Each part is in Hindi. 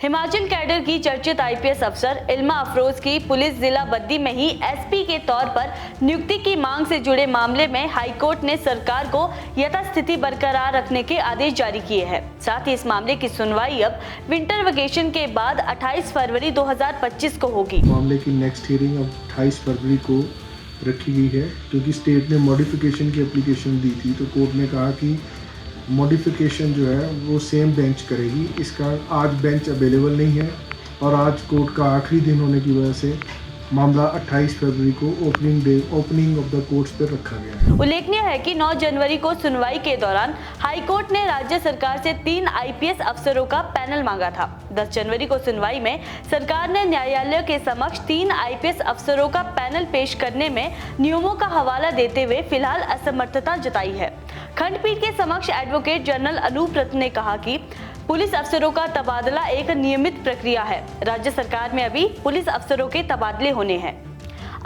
हिमाचल कैडर की चर्चित आईपीएस अफसर इल्मा अफरोज की पुलिस जिला बद्दी में ही एसपी के तौर पर नियुक्ति की मांग से जुड़े मामले में हाईकोर्ट ने सरकार को यथास्थिति बरकरार रखने के आदेश जारी किए हैं। साथ ही इस मामले की सुनवाई अब विंटर वेकेशन के बाद 28 फरवरी 2025 को होगी। मामले की नेक्स्ट हियरिंग अब 28 फरवरी को रखी गई है, क्योंकि स्टेट ने मॉडिफिकेशन की एप्लीकेशन दी थी, तो कोर्ट ने कहा कि मॉडिफिकेशन जो है वो सेम बेंच करेगी। इसका आज बेंच अवेलेबल नहीं है और आज कोर्ट का आखिरी दिन होने की वजह से मामला 28 फरवरी को ओपनिंग ऑफ द कोर्ट्स पर रखा गया है। उल्लेखनीय है कि 9 जनवरी को सुनवाई के दौरान हाईकोर्ट ने राज्य सरकार से 3 आईपीएस अफसरों का पैनल मांगा था। 10 जनवरी को सुनवाई में सरकार ने न्यायालय के समक्ष 3 आईपीएस अफसरों का पैनल पेश करने में नियमों का हवाला देते हुए फिलहाल असमर्थता जताई है। खंडपीठ के समक्ष एडवोकेट जनरल अनूप रत्न ने कहा कि पुलिस अफसरों का तबादला एक नियमित प्रक्रिया है। राज्य सरकार में अभी पुलिस अफसरों के तबादले होने हैं।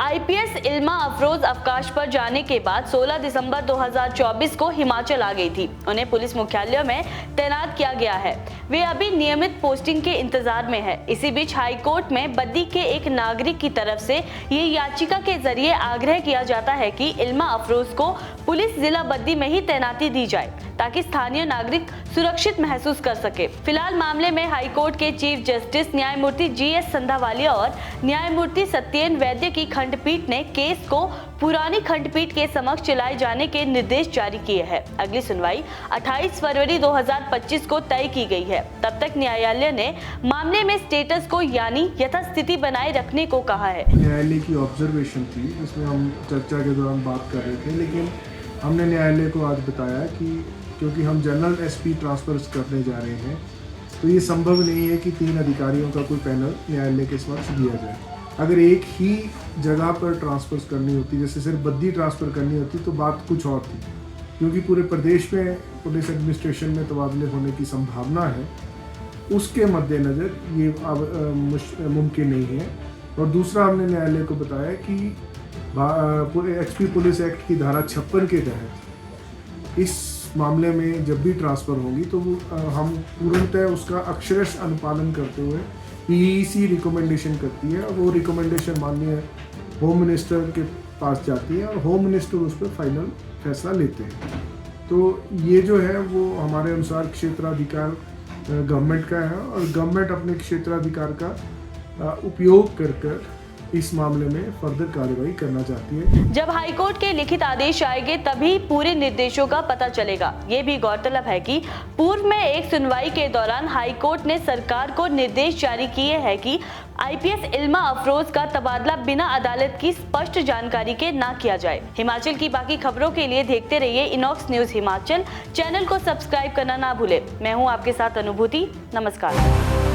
आईपीएस इल्मा अफरोज अवकाश पर जाने के बाद 16 दिसंबर 2024 को हिमाचल आ गई थी। उन्हें पुलिस मुख्यालय में तैनात किया गया है। वे अभी नियमित पोस्टिंग के इंतजार में है। इसी बीच हाईकोर्ट में बद्दी के एक नागरिक की तरफ से ये याचिका के जरिए आग्रह किया जाता है कि इल्मा अफरोज को पुलिस जिला बद्दी में ही तैनाती दी जाए ताकि स्थानीय नागरिक सुरक्षित महसूस कर सके। फिलहाल मामले में हाईकोर्ट के चीफ जस्टिस न्यायमूर्ति जीएस संधावालिया और न्यायमूर्ति सत्येन वैद्य की खंडपीठ ने केस को पुरानी खंडपीठ के समक्ष चलाए जाने के निर्देश जारी किए हैं। अगली सुनवाई 28 फरवरी 2025 को तय की गई है। तब तक न्यायालय ने मामले में स्टेटस को यानी यथास्थिति बनाए रखने को कहा है। न्यायालय की ऑब्जर्वेशन थी, जिसमें हम चर्चा के दौरान बात कर रहे थे, लेकिन हमने न्यायालय को आज बताया कि क्योंकि हम जनरल एसपी ट्रांसफर करने जा रहे हैं, तो ये संभव नहीं है कि 3 अधिकारियों का कोई पैनल न्यायालय के समक्ष दिया जाए। अगर एक ही जगह पर ट्रांसफर करनी होती, जैसे सिर्फ बद्दी ट्रांसफ़र करनी होती, तो बात कुछ और थी। क्योंकि पूरे प्रदेश में पुलिस एडमिनिस्ट्रेशन में तबादले होने की संभावना है, उसके मद्देनज़र ये अब मुमकिन नहीं है। और दूसरा, हमने न्यायालय को बताया कि एचपी पुलिस एक्ट की धारा 56 के तहत इस मामले में जब भी ट्रांसफ़र होगी तो हम पूर्णतः उसका अक्षरश अनुपालन करते हुए पीईसी रिकमेंडेशन करती है, और वो रिकमेंडेशन माननीय होम मिनिस्टर के पास जाती है और होम मिनिस्टर उस पर फाइनल फैसला लेते हैं। तो ये जो है वो हमारे अनुसार क्षेत्राधिकार गवर्नमेंट का है और गवर्नमेंट अपने क्षेत्राधिकार का उपयोग कर इस मामले में फर्दर कार्रवाई करना चाहती है। जब हाईकोर्ट के लिखित आदेश आएंगे तभी पूरे निर्देशों का पता चलेगा। ये भी गौरतलब है कि पूर्व में एक सुनवाई के दौरान हाईकोर्ट ने सरकार को निर्देश जारी किए हैं कि आईपीएस इल्मा अफरोज का तबादला बिना अदालत की स्पष्ट जानकारी के ना किया जाए। हिमाचल की बाकी खबरों के लिए देखते रहिए इनॉक्स न्यूज हिमाचल। चैनल को सब्सक्राइब करना ना भूले। मैं हूँ आपके साथ अनुभूति। नमस्कार।